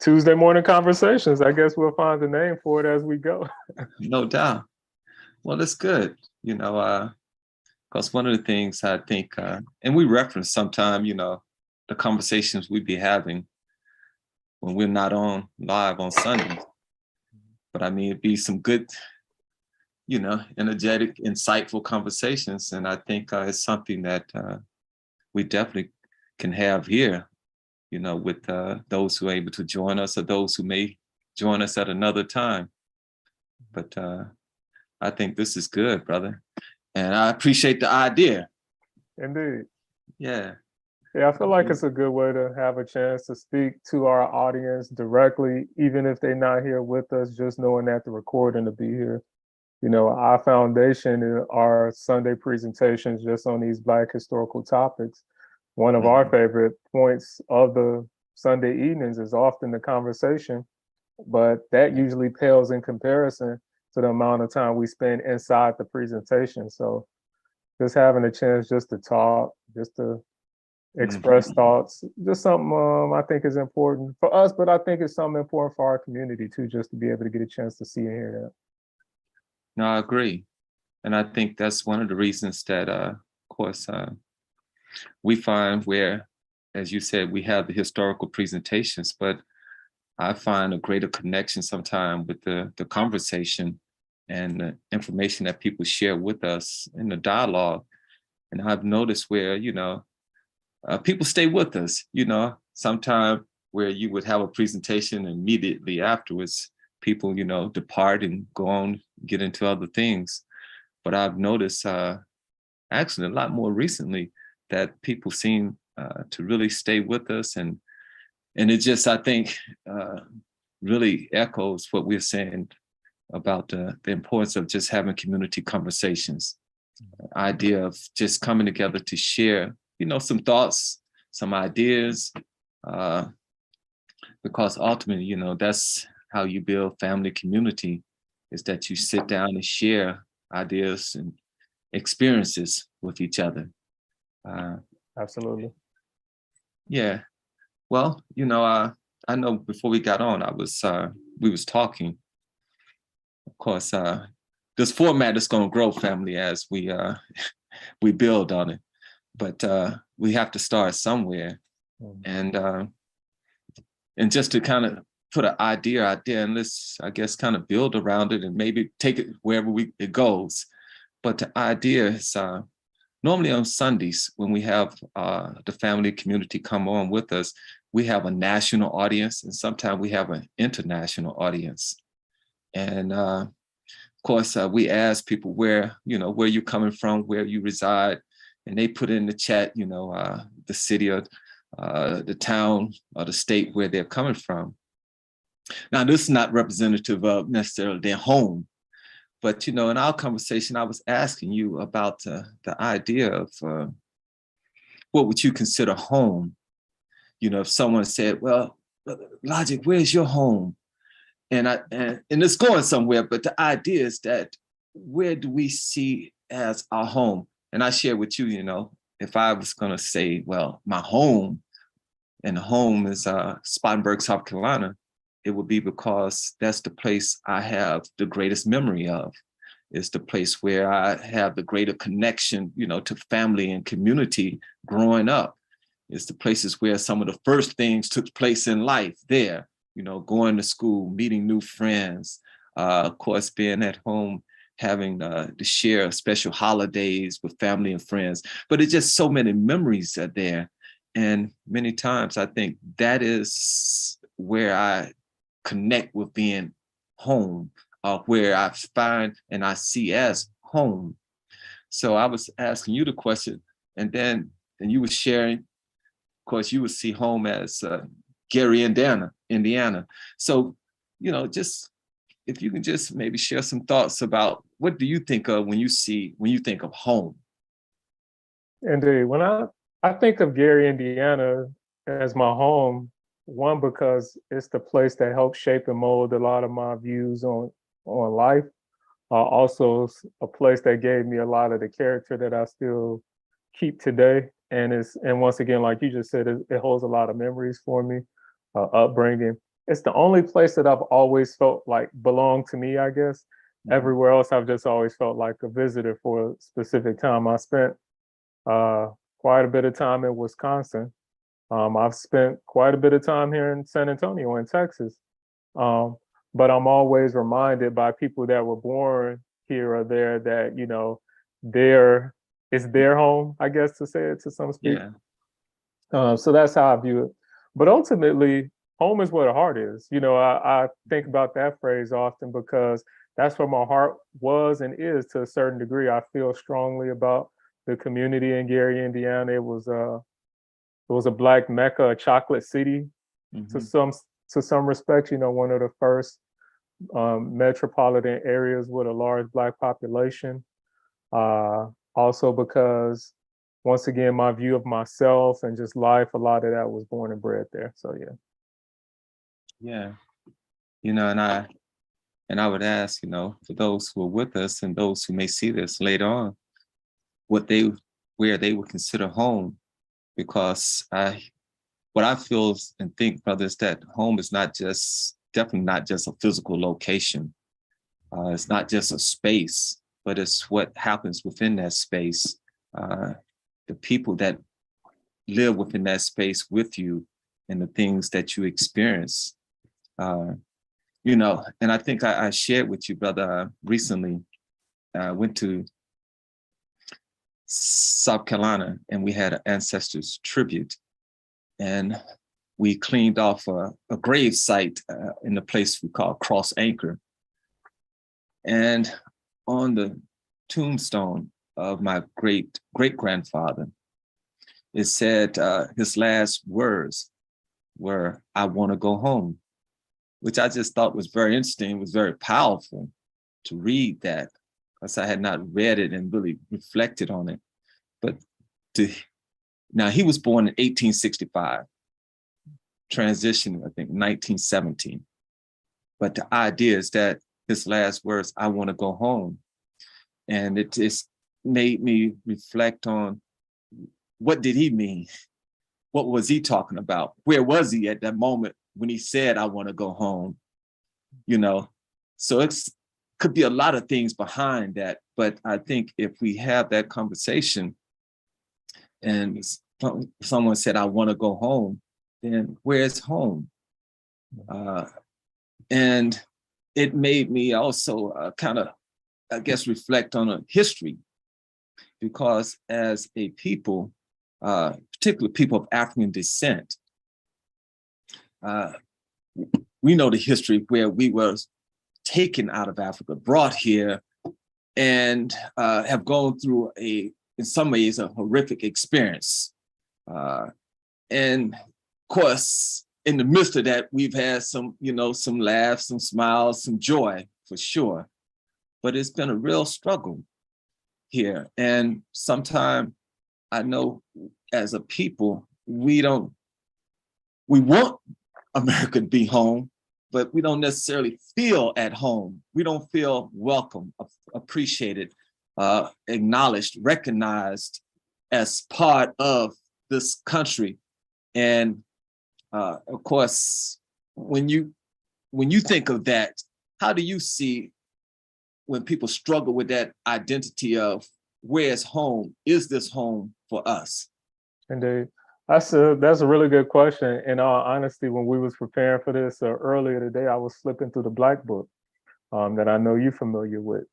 Tuesday morning conversations. I guess we'll find a name for it as we go. No doubt. Well, that's good. Because one of the things I think, and we reference sometime, the conversations we be having when we're not on live on Sundays. But I mean, it'd be some good, energetic, insightful conversations. And I think it's something that we definitely can have here, with those who are able to join us or those who may join us at another time. But I think this is good, brother. And I appreciate the idea. Indeed. Yeah. Yeah, I feel like it's a good way to have a chance to speak to our audience directly, even if they're not here with us, just knowing that the recording to be here. Our foundation are Sunday presentations just on these Black historical topics. One of our favorite points of the Sunday evenings is often the conversation, but that usually pales in comparison to the amount of time we spend inside the presentation. So just having a chance just to talk, just to express thoughts, just something I think is important for us, but I think it's something important for our community too, just to be able to get a chance to see and hear that. No, I agree. And I think that's one of the reasons that, of course, we find where, as you said, we have the historical presentations, but I find a greater connection sometimes with the conversation and the information that people share with us in the dialogue. And I've noticed where, people stay with us, sometimes where you would have a presentation immediately afterwards, people, depart and go on, get into other things. But I've noticed actually a lot more recently that people seem to really stay with us. And it just, I think, really echoes what we're saying about the importance of just having community conversations. Idea of just coming together to share, some thoughts, some ideas, because ultimately, that's how you build family community, is that you sit down and share ideas and experiences with each other. Absolutely. Yeah. Well, I know before we got on, we was talking. Of course, this format is going to grow, family, as we we build on it. But we have to start somewhere, and just to kind of put an idea out there, and let's, I guess, kind of build around it and maybe take it wherever it goes. But the idea is normally on Sundays when we have the family community come on with us, we have a national audience, and sometimes we have an international audience. And of course, we ask people where you're coming from, where you reside, and they put in the chat, the city or the town or the state where they're coming from. Now, this is not representative of necessarily their home, but, in our conversation, I was asking you about the idea of what would you consider home? If someone said, well, Logic, where's your home? And it's going somewhere, but the idea is that where do we see as our home? And I share with you, if I was going to say, well, my home, and the home is Spartanburg, South Carolina, it would be because that's the place I have the greatest memory of. It's the place where I have the greater connection, to family and community growing up. It's the places where some of the first things took place in life there, going to school, meeting new friends, of course, being at home, having to share special holidays with family and friends. But it's just so many memories are there. And many times I think that is where I connect with being home, where I find and I see as home. So I was asking you the question, and you were sharing, of course, you would see home as Gary, Indiana. So, just if you can just maybe share some thoughts about what do you think of when you think of home? Indeed. When I think of Gary, Indiana as my home, one, because it's the place that helped shape and mold a lot of my views on life. Also a place that gave me a lot of the character that I still keep today. And once again, like you just said, it holds a lot of memories for me, upbringing. it's the only place that I've always felt like belonged to me, I guess. Everywhere else, I've just always felt like a visitor for a specific time. I spent quite a bit of time in Wisconsin. I've spent quite a bit of time here in San Antonio in Texas. But I'm always reminded by people that were born here or there that, you know, it's their home, I guess, to say it to some speak. Yeah. So that's how I view it. But ultimately, home is where the heart is. You know, I think about that phrase often because that's where my heart was and is to a certain degree. I feel strongly about the community in Gary, Indiana. It was a Black Mecca, a chocolate city to some respect. You know, one of the first metropolitan areas with a large Black population. Also because, once again, my view of myself and just life, a lot of that was born and bred there. So yeah. Yeah. You know, and I would ask, you know, for those who are with us and those who may see this later on, where they would consider home, because what I feel and think, brother, is that home is definitely not just a physical location. It's not just a space, but it's what happens within that space. The people that live within that space with you and the things that you experience. You know, and I think I shared with you, brother, recently. I went to South Carolina and we had an ancestors tribute, and we cleaned off a grave site in the place we call Cross Anchor. And on the tombstone of my great-grandfather, it said his last words were, "I want to go home," which I just thought was very interesting, was very powerful to read that, because I had not read it and really reflected on it. But now he was born in 1865, transitioned, I think, 1917. But the idea is that his last words, "I want to go home." And it just made me reflect on, what did he mean? What was he talking about? Where was he at that moment when he said, "I want to go home"? You know, so could be a lot of things behind that. But I think if we have that conversation and someone said, "I want to go home," then where's home? And it made me also kind of, I guess, reflect on a history, because as a people, particularly people of African descent, we know the history where we were taken out of Africa, brought here, and have gone through in some ways, a horrific experience. And of course, in the midst of that, we've had some laughs, some smiles, some joy, for sure. But it's been a real struggle here. And sometimes I know as a people, we want America to be home, but we don't necessarily feel at home. We don't feel welcome, appreciated, acknowledged, recognized as part of this country. And of course, when you think of that, how do you see when people struggle with that identity of where's home? Is this home for us? Indeed. That's a really good question. In all honesty, when we was preparing for this earlier today, I was flipping through the Black Book that I know you're familiar with.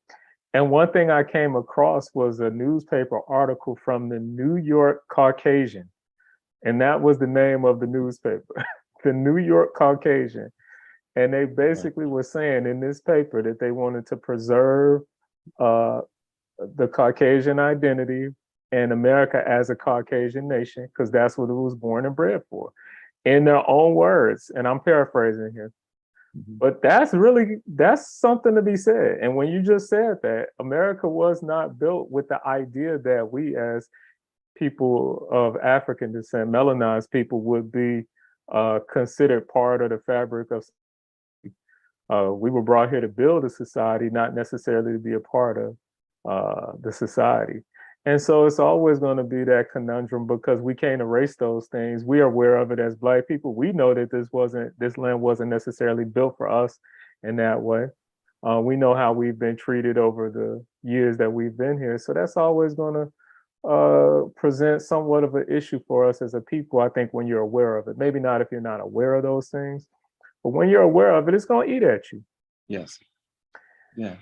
And one thing I came across was a newspaper article from the New York Caucasian. And that was the name of the newspaper, the New York Caucasian. And they basically were saying in this paper that they wanted to preserve the Caucasian identity and America as a Caucasian nation, because that's what it was born and bred for, in their own words. And I'm paraphrasing here. But that's something to be said. And when you just said that, America was not built with the idea that we as people of African descent, melanized people, would be considered part of the fabric of. We were brought here to build a society, not necessarily to be a part of the society. And so it's always going to be that conundrum because we can't erase those things. We are aware of it as Black people. We know that this land wasn't necessarily built for us in that way. We know how we've been treated over the years that we've been here. So that's always going to present somewhat of an issue for us as a people, I think, when you're aware of it. Maybe not if you're not aware of those things, but when you're aware of it, it's going to eat at you. Yes. Yeah.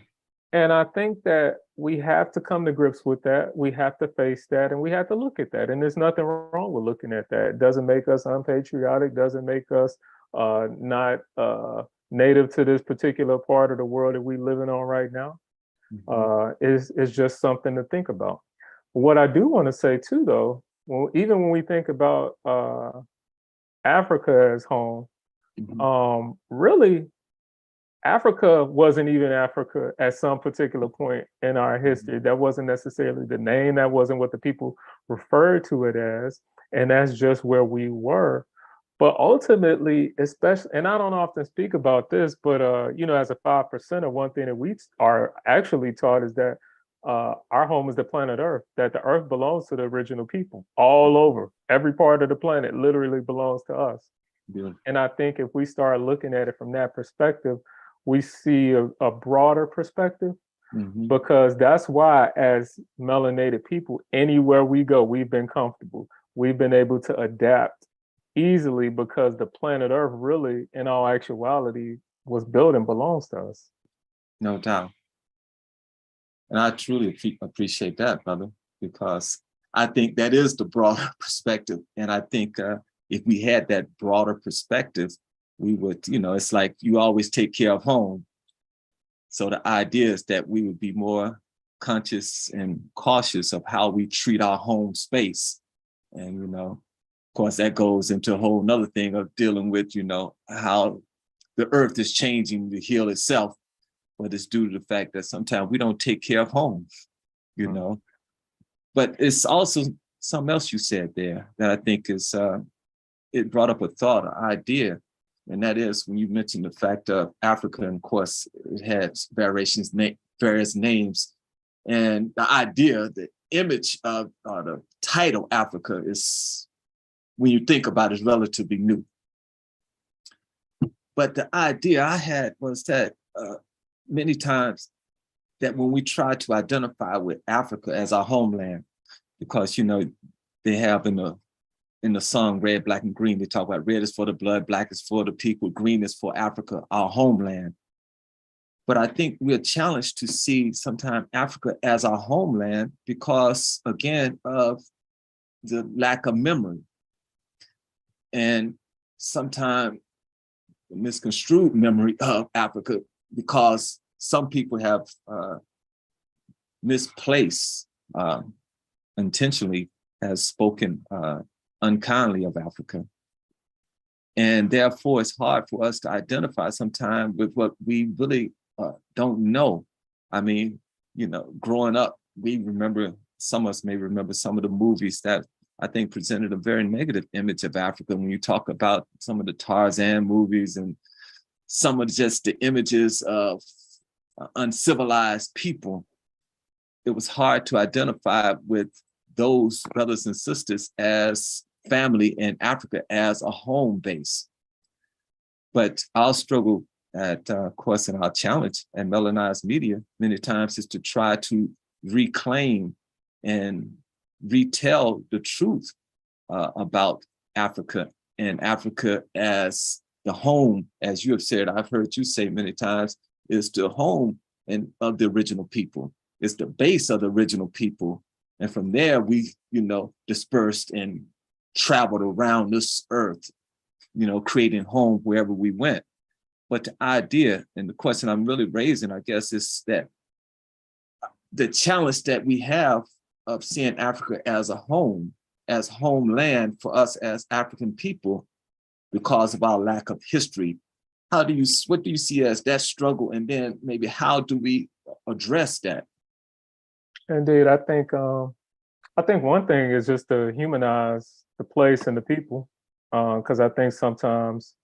And I think that we have to come to grips with that. We have to face that and we have to look at that. And there's nothing wrong with looking at that. It doesn't make us unpatriotic, doesn't make us not native to this particular part of the world that we're living on right now. Is just something to think about. What I do want to say too, though, even when we think about Africa as home, really, Africa wasn't even Africa at some particular point in our history. That wasn't necessarily the name. That wasn't what the people referred to it as. And that's just where we were. But ultimately, especially, and I don't often speak about this, but as a 5%, one thing that we are actually taught is that our home is the planet Earth, that the Earth belongs to the original people all over. Every part of the planet literally belongs to us. Yeah. And I think if we start looking at it from that perspective, we see a broader perspective, because that's why as melanated people, anywhere we go, we've been comfortable. We've been able to adapt easily because the planet Earth really, in all actuality, was built and belongs to us. No doubt. And I truly appreciate that, brother, because I think that is the broader perspective. And I think if we had that broader perspective, we would, it's like you always take care of home. So the idea is that we would be more conscious and cautious of how we treat our home space. And, of course, that goes into a whole nother thing of dealing with, how the earth is changing to heal itself. But it's due to the fact that sometimes we don't take care of home, But it's also something else you said there that I think is, it brought up a thought, an idea. And that is when you mentioned the fact of Africa, and of course, it has various names. And the idea, the image of the title Africa is, when you think about it, is relatively new. But the idea I had was that many times that when we try to identify with Africa as our homeland, because, they have in the song Red, Black, and Green, they talk about red is for the blood, black is for the people, green is for Africa, our homeland. But I think we're challenged to see sometimes Africa as our homeland because, again, of the lack of memory. And sometimes the misconstrued memory of Africa, because some people have misplaced, intentionally has spoken unkindly of Africa. And therefore, it's hard for us to identify sometimes with what we really don't know. I mean, growing up, some of us may remember some of the movies that I think presented a very negative image of Africa. When you talk about some of the Tarzan movies and some of just the images of uncivilized people, it was hard to identify with those brothers and sisters as family in Africa as a home base. But our struggle of course, and our challenge at Melaneyes Media many times is to try to reclaim and retell the truth about Africa and Africa as the home, as you have said, I've heard you say many times, is the home of the original people. It's the base of the original people. And from there, we, dispersed and traveled around this earth, creating home wherever we went. But the idea and the question I'm really raising, I guess, is that the challenge that we have of seeing Africa as a home, as homeland for us as African people, because of our lack of history. What do you see as that struggle? And then maybe how do we address that? Indeed, I think one thing is just to humanize the place and the people, because I think sometimes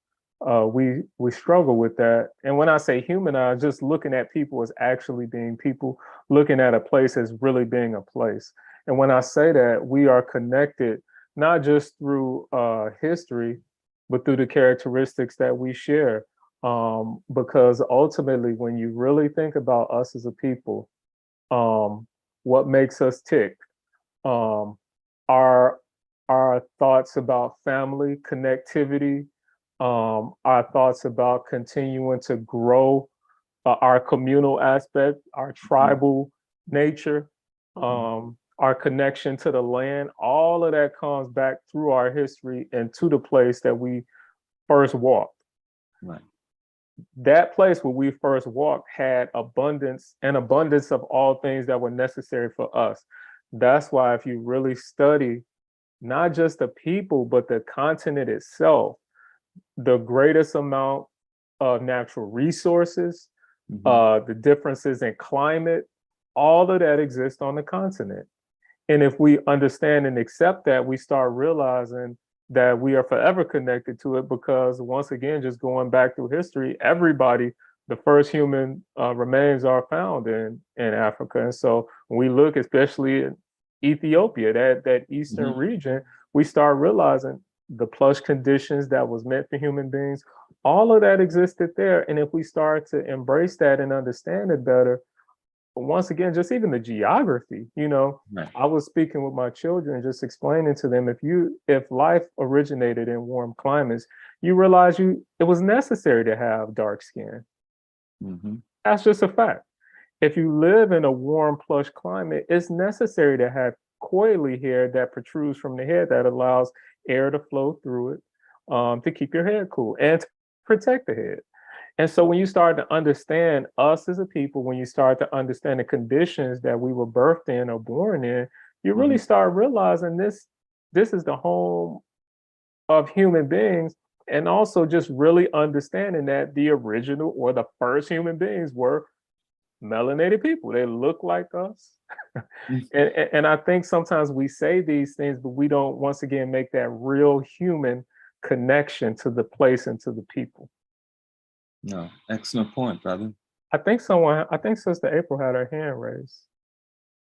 we struggle with that. And when I say humanize, just looking at people as actually being people, looking at a place as really being a place. And when I say that, we are connected not just through history, but through the characteristics that we share. Because ultimately, when you really think about us as a people, what makes us tick, um, our our thoughts about family connectivity, our thoughts about continuing to grow our communal aspect, our tribal nature, our connection to the land, all of that comes back through our history and to the place that we first walked. Right. That place where we first walked had an abundance of all things that were necessary for us. That's why if you really study not just the people, but the continent itself, the greatest amount of natural resources, the differences in climate, all of that exists on the continent. And if we understand and accept that, we start realizing that we are forever connected to it because, once again, just going back through history, everybody, the first human remains are found in Africa. And so when we look, especially in Ethiopia, that eastern region, we start realizing the plush conditions that was meant for human beings, all of that existed there. And if we start to embrace that and understand it better, once again, just even the geography, Right. I was speaking with my children, just explaining to them, if life originated in warm climates, you realize it was necessary to have dark skin. That's just a fact. If you live in a warm, plush climate, it's necessary to have coily hair that protrudes from the head that allows air to flow through it, to keep your head cool and to protect the head. And so when you start to understand us as a people, when you start to understand the conditions that we were birthed in or born in, you really start realizing this is the home of human beings. And also just really understanding that the original or the first human beings were melanated people. They look like us. And I think sometimes we say these things, but we don't, once again, make that real human connection to the place and to the people. No, excellent point, brother. I think Sister April had her hand raised.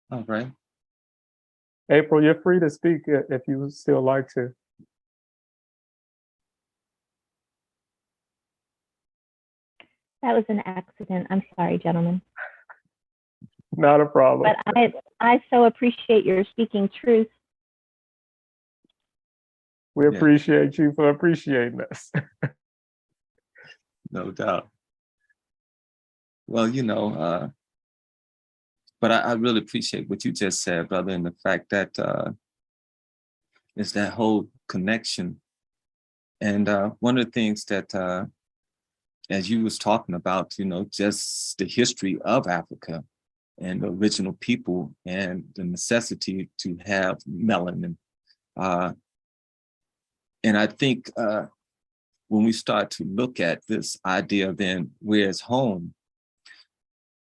All right. April, you're free to speak if you would still like to. That was an accident. I'm sorry, gentlemen. Not a problem. But I so appreciate your speaking truth. We appreciate you for appreciating us. No doubt. Well, but I really appreciate what you just said, brother, and the fact that is that whole connection. And one of the things that, as you was talking about, just the history of Africa and the original people and the necessity to have melanin. And I think when we start to look at this idea, then where's home?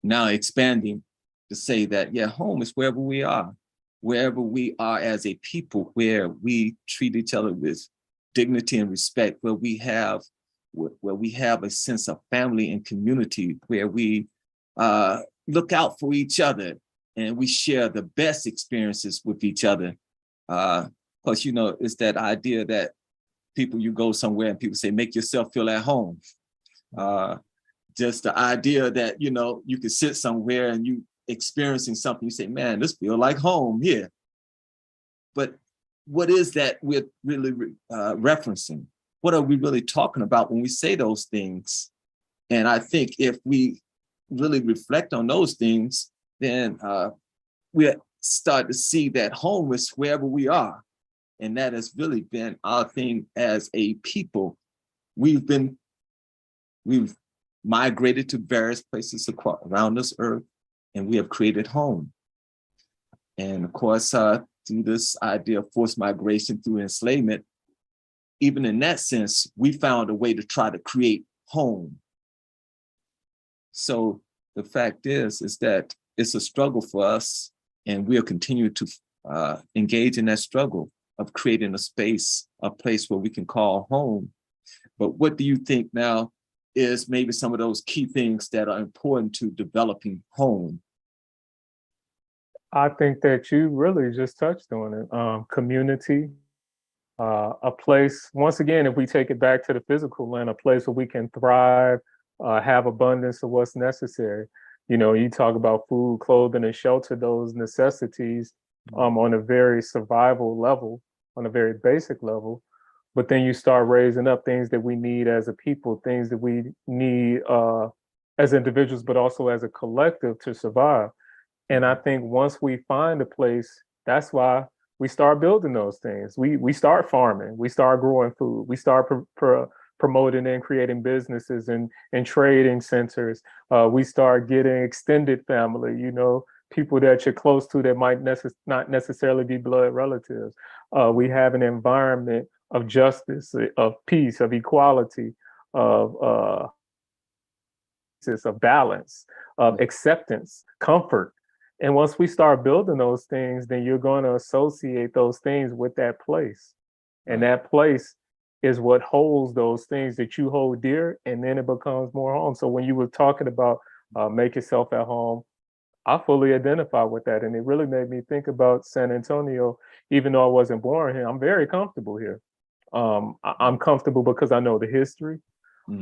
Now expanding to say that, home is wherever we are as a people, where we treat each other with dignity and respect, where we have a sense of family and community, where we look out for each other and we share the best experiences with each other. Plus, it's that idea that you go somewhere and people say, make yourself feel at home. Just the idea that, you can sit somewhere and you experiencing something, you say, man, this feels like home here. But what is that we're really referencing? What are we really talking about when we say those things? And I think if we really reflect on those things, then we start to see that home is wherever we are. And that has really been our thing as a people. We've migrated to various places around this earth, and we have created home. And of course, through this idea of forced migration through enslavement, even in that sense, we found a way to try to create home. So the fact is that it's a struggle for us, and we'll continue to engage in that struggle of creating a place where we can call home. But what do you think now is maybe some of those key things that are important to developing home? I think that you really just touched on it. Community, a place, once again, if we take it back to the physical land, a place where we can thrive, have abundance of what's necessary. You know, you talk about food, clothing, and shelter, those necessities on a very survival level, on a very basic level. But then you start raising up things that we need as a people, things that we need as individuals, but also as a collective to survive. And I think once we find a place, that's why we start building those things. We start farming, we start growing food, we start promoting and creating businesses and trading centers. We start getting extended family, you know, people that you're close to that might not necessarily be blood relatives. We have an environment of justice, of peace, of equality, of balance, of acceptance, comfort. And once we start building those things, then you're going to associate those things with that place. And that place is what holds those things that you hold dear, and then it becomes more home. So when you were talking about make yourself at home, I fully identify with that. And it really made me think about San Antonio, even though I wasn't born here. I'm very comfortable here. I'm comfortable because I know the history.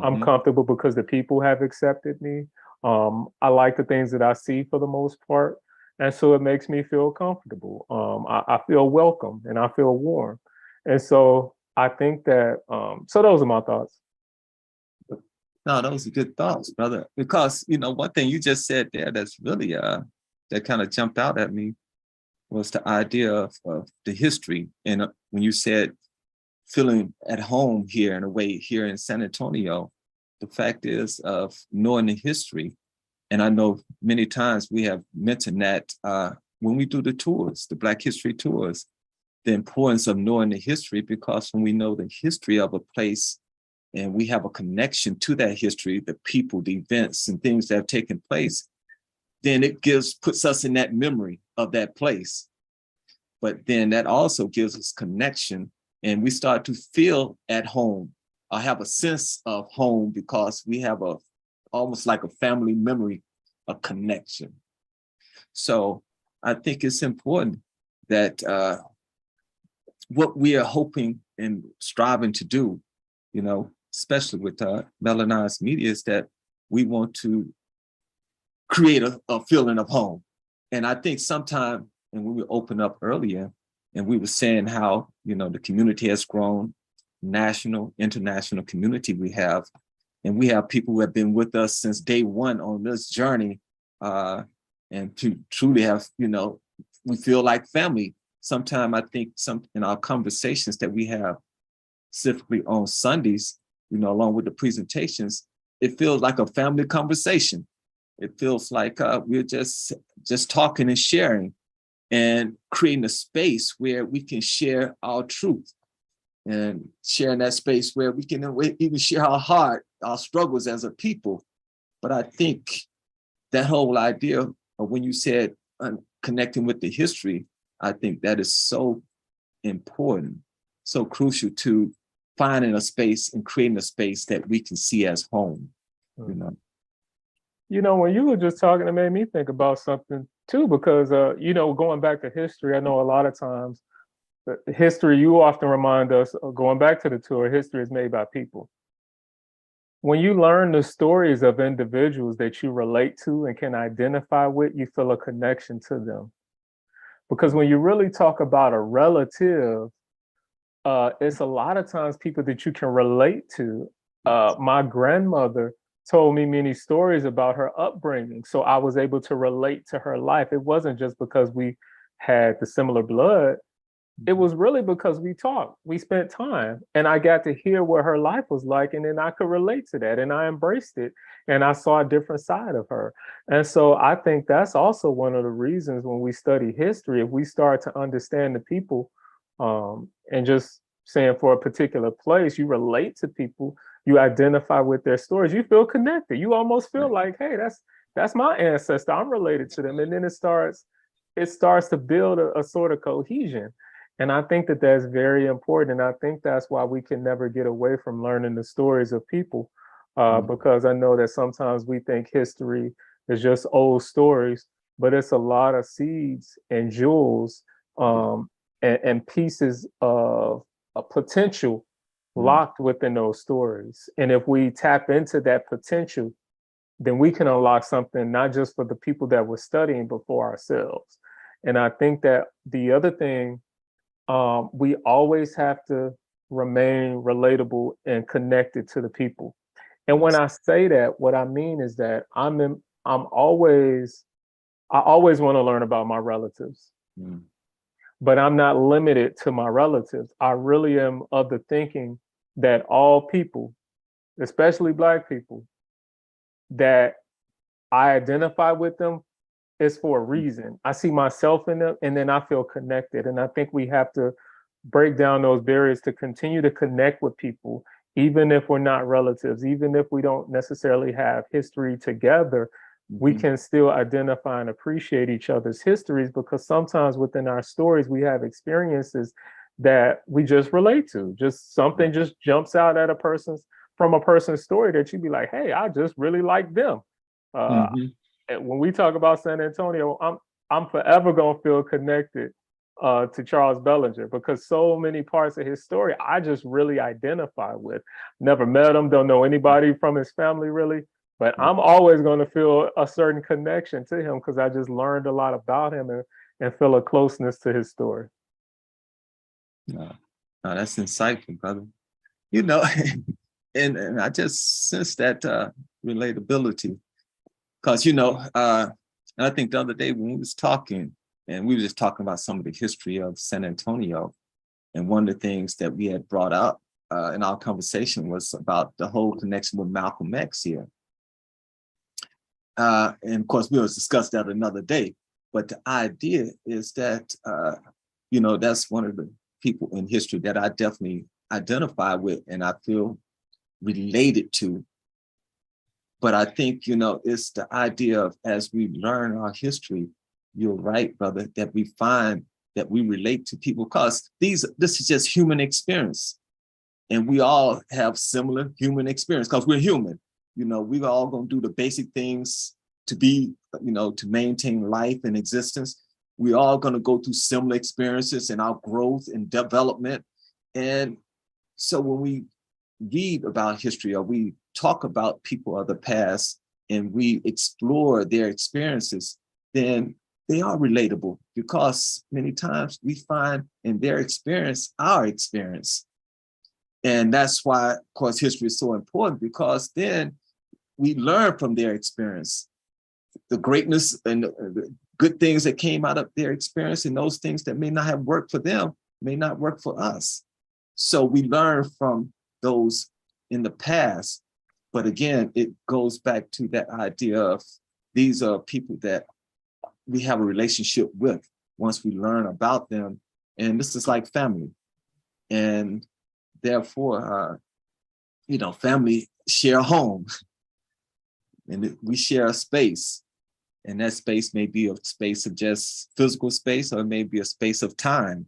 I'm comfortable because the people have accepted me. I like the things that I see for the most part. And so it makes me feel comfortable. I feel welcome and I feel warm. And so I think that, so those are my thoughts. No, those are good thoughts, brother. Because, you know, one thing you just said there that's really, that kind of jumped out at me was the idea of the history. And when you said feeling at home here in a way here in San Antonio, the fact is of knowing the history. And I know many times we have mentioned that when we do the tours, the Black History tours, the importance of knowing the history, because when we know the history of a place and we have a connection to that history, the people, the events and things that have taken place, then it puts us in that memory of that place. But then that also gives us connection and we start to feel at home. I have a sense of home because we have almost like a family memory, a connection. So I think it's important that what we are hoping and striving to do, you know, especially with Melaneyes Media, is that we want to create a feeling of home. And I think sometimes, and when we opened up earlier, and we were saying how, you know, the community has grown, national, international community we have, and we have people who have been with us since day one on this journey, and to truly have, you know, we feel like family. Sometimes I think in our conversations that we have, specifically on Sundays, you know, along with the presentations, it feels like a family conversation. It feels like we're just talking and sharing and creating a space where we can share our truth and sharing that space where we can even share our heart, our struggles as a people. But I think that whole idea of when you said connecting with the history, I think that is so important, so crucial to finding a space and creating a space that we can see as home, you know. You know, when you were just talking, it made me think about something too, because, you know, going back to history, I know a lot of times the history, you often remind us, going back to the tour, history is made by people. When you learn the stories of individuals that you relate to and can identify with, you feel a connection to them. Because when you really talk about a relative, it's a lot of times people that you can relate to. My grandmother told me many stories about her upbringing, so I was able to relate to her life. It wasn't just because we had the similar blood. It was really because we talked, we spent time, and I got to hear what her life was like, and then I could relate to that, and I embraced it, and I saw a different side of her. And so I think that's also one of the reasons when we study history, if we start to understand the people, and just saying for a particular place, you relate to people, you identify with their stories, you feel connected. You almost feel like, hey, that's my ancestor, I'm related to them. And then it starts to build a sort of cohesion. And I think that that's very important. And I think that's why we can never get away from learning the stories of people, because I know that sometimes we think history is just old stories. but it's a lot of seeds and jewels and pieces of a potential locked within those stories. And if we tap into that potential, then we can unlock something not just for the people that we're studying, but for ourselves. And I think that the other thing, we always have to remain relatable and connected to the people. And when I say that, what I mean is that I always want to learn about my relatives, but I'm not limited to my relatives. I really am of the thinking that all people, especially Black people, that I identify with them is for a reason. I see myself in them, and then I feel connected. And I think we have to break down those barriers to continue to connect with people, even if we're not relatives, even if we don't necessarily have history together. We can still identify and appreciate each other's histories, because sometimes within our stories, we have experiences that we just relate to. Just something just jumps out at from a person's story that you'd be like, hey, I just really like them. When we talk about San Antonio, I'm forever gonna feel connected to Charles Bellinger, because so many parts of his story I just really identify with. Never met him, don't know anybody from his family really, but I'm always going to feel a certain connection to him because I just learned a lot about him and feel a closeness to his story. No, that's insightful, brother. You know, and I just sense that relatability, because, you know, and I think the other day when we was talking, and we were just talking about some of the history of San Antonio, and one of the things that we had brought up in our conversation was about the whole connection with Malcolm X here. And of course, we'll discuss that another day. But the idea is that, you know, that's one of the people in history that I definitely identify with and I feel related to. But I think, you know, it's the idea of, as we learn our history, you're right, brother, that we find that we relate to people, because this is just human experience. And we all have similar human experience because we're human. You know, we're all going to do the basic things to be, you know, to maintain life and existence. We're all going to go through similar experiences in our growth and development. And so when we read about history, or we talk about people of the past and we explore their experiences, then they are relatable, because many times we find in their experience our experience. And that's why, of course, history is so important, because then we learn from their experience, the greatness and the good things that came out of their experience, and those things that may not have worked for them may not work for us. So we learn from those in the past. But again, it goes back to that idea of these are people that we have a relationship with once we learn about them. And this is like family. And therefore, you know, family share a home, and we share a space. And that space may be a space of just physical space, or it may be a space of time,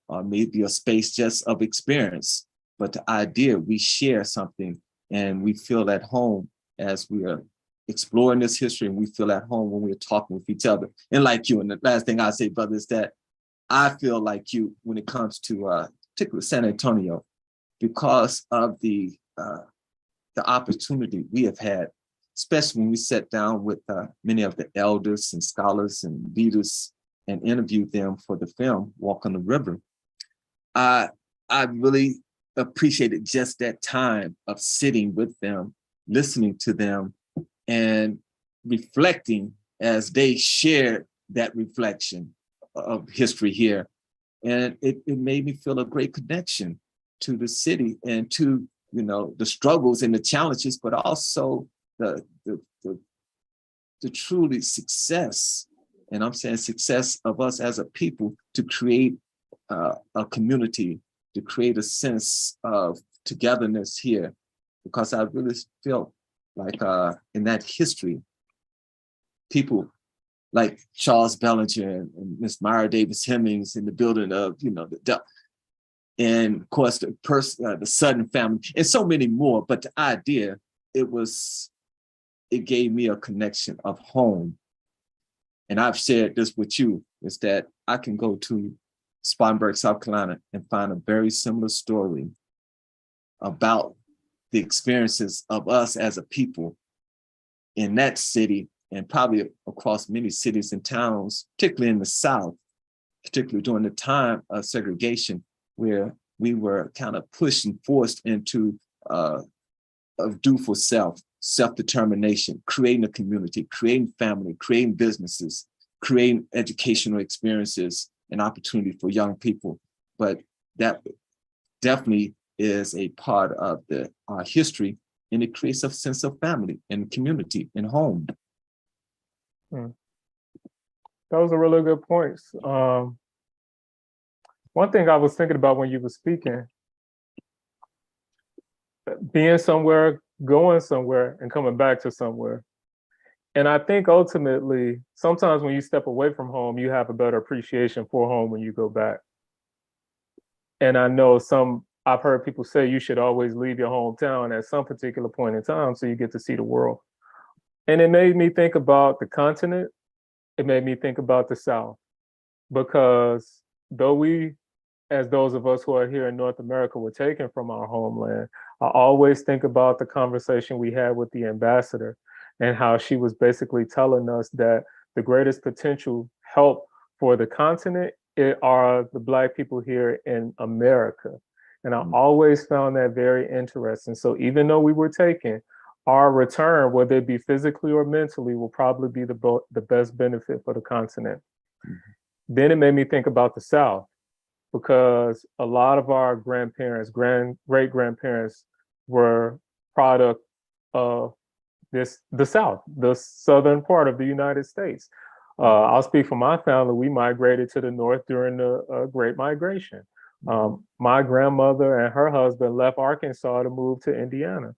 or maybe a space just of experience. But the idea, we share something and we feel at home as we are exploring this history, and we feel at home when we're talking with each other. And like you, and the last thing I say, brother, is that I feel like you when it comes to particularly San Antonio, because of the opportunity we have had, especially when we sat down with many of the elders and scholars and leaders and interviewed them for the film, Walk on the River. I really appreciated just that time of sitting with them, listening to them, and reflecting as they shared that reflection of history here. And it made me feel a great connection to the city and to, you know, the struggles and the challenges, but also the truly success, and I'm saying success of us as a people, to create a community, to create a sense of togetherness here, because I really felt like in that history, people like Charles Bellinger and Miss Myra Davis Hemmings in the building of, you know, and of course the Sutton family, and so many more. But the idea, it gave me a connection of home. and I've shared this with you, is that I can go to Spartanburg, South Carolina, and find a very similar story about the experiences of us as a people in that city, and probably across many cities and towns, particularly in the South, particularly during the time of segregation, where we were kind of pushed and forced into a do for self-determination, creating a community, creating family, creating businesses, creating educational experiences and opportunity for young people. But that definitely is a part of our history, and it creates a sense of family and community and home. Those are really good points. One thing I was thinking about when you were speaking, being somewhere, going somewhere, and coming back to somewhere. And I think ultimately, sometimes when you step away from home, you have a better appreciation for home when you go back. And I know I've heard people say you should always leave your hometown at some particular point in time so you get to see the world. And it made me think about the continent. It made me think about the South, because though we, as those of us who are here in North America, were taken from our homeland, I always think about the conversation we had with the ambassador and how she was basically telling us that the greatest potential help for the continent are the Black people here in America. And I always found that very interesting. So even though we were taken, our return, whether it be physically or mentally, will probably be the best benefit for the continent. Then it made me think about the South, because a lot of our grandparents, great-grandparents were product of the South, the southern part of the United States. I'll speak for my family. We migrated to the North during the Great Migration. My grandmother and her husband left Arkansas to move to Indiana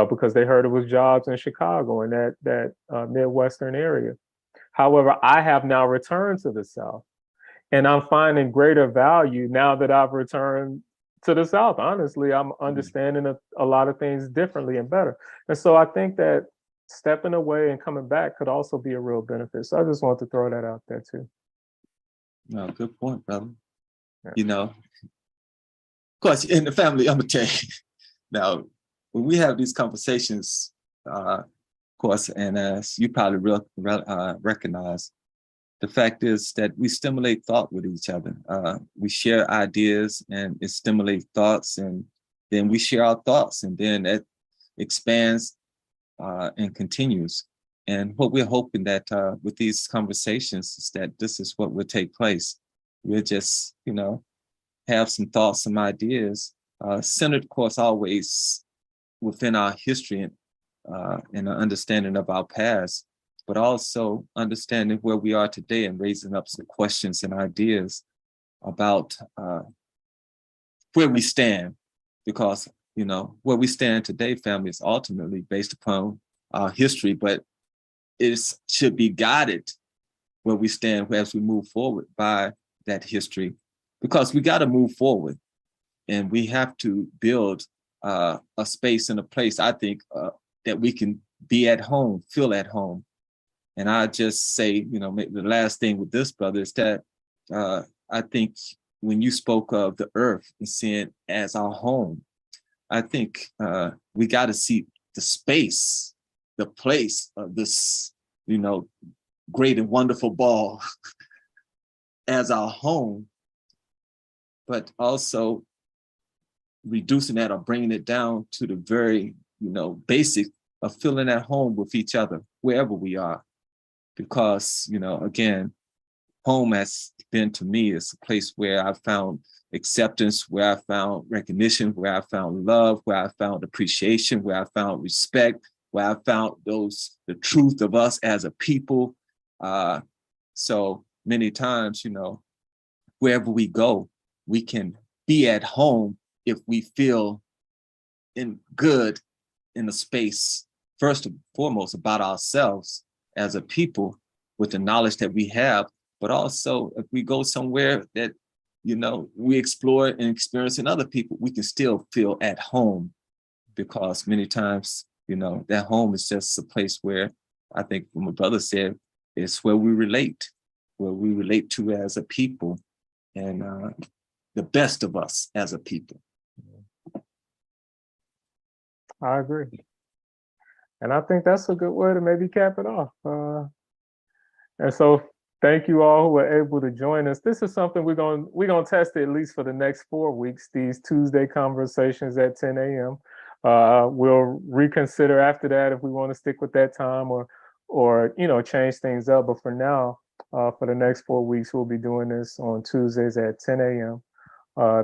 because they heard it was jobs in Chicago and that Midwestern area. However, I have now returned to the South, and I'm finding greater value now that I've returned to the South. Honestly, I'm understanding a lot of things differently and better. And so I think that stepping away and coming back could also be a real benefit. So I just want to throw that out there too. No, good point, brother. Yeah. You know, of course, in the family, I'm gonna tell you, now, when we have these conversations, of course, and as you probably recognize, the fact is that we stimulate thought with each other. We share ideas and it stimulates thoughts, and then we share our thoughts, and then it expands and continues. And what we're hoping that with these conversations is that this is what will take place. We'll just, you know, have some thoughts, some ideas, centered, of course, always within our history and an understanding of our past, but also understanding where we are today and raising up some questions and ideas about where we stand. Because, you know, where we stand today, family, is ultimately based upon our history, but it should be guided where we stand as we move forward by that history, because we got to move forward and we have to build a space and a place, I think, that we can be at home, feel at home. And I just say, you know, the last thing with this, brother, is that I think when you spoke of the earth and seeing it as our home, I think we got to see the space, the place of this, you know, great and wonderful ball as our home, but also reducing that or bringing it down to the very, you know, basic of feeling at home with each other, wherever we are. Because, you know, again, home has been to me is a place where I found acceptance, where I found recognition, where I found love, where I found appreciation, where I found respect, where I found the truth of us as a people. So many times, you know, wherever we go, we can be at home if we feel good in the space, first and foremost, about ourselves as a people with the knowledge that we have, but also if we go somewhere that, you know, we explore and experience in other people, we can still feel at home, because many times, you know, that home is just a place where I think, what my brother said, it's where we relate to as a people, and the best of us as a people. I agree. And I think that's a good way to maybe cap it off. And so thank you all who were able to join us. This is something we're gonna test it at least for the next 4 weeks, these Tuesday conversations at 10 a.m. We'll reconsider after that if we want to stick with that time or change things up. But for now, for the next 4 weeks, we'll be doing this on Tuesdays at 10 a.m.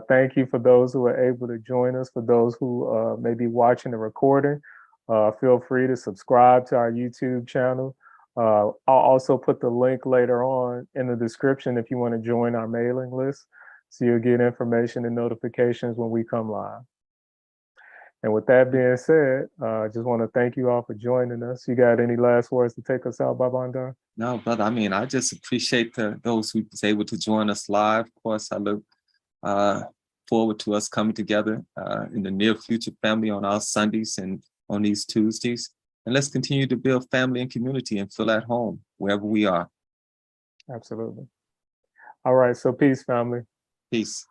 Thank you for those who are able to join us. For those who may be watching the recording, feel free to subscribe to our YouTube channel. I'll also put the link later on in the description if you want to join our mailing list, so you'll get information and notifications when we come live. And with that being said, I just want to thank you all for joining us. You got any last words to take us out, Baba Aundar? No, brother, I mean, I just appreciate those who was able to join us live. Of course, I look forward to us coming together in the near future, family, on our Sundays and on these Tuesdays. And let's continue to build family and community and feel at home wherever we are. Absolutely. All right, so peace, family. Peace.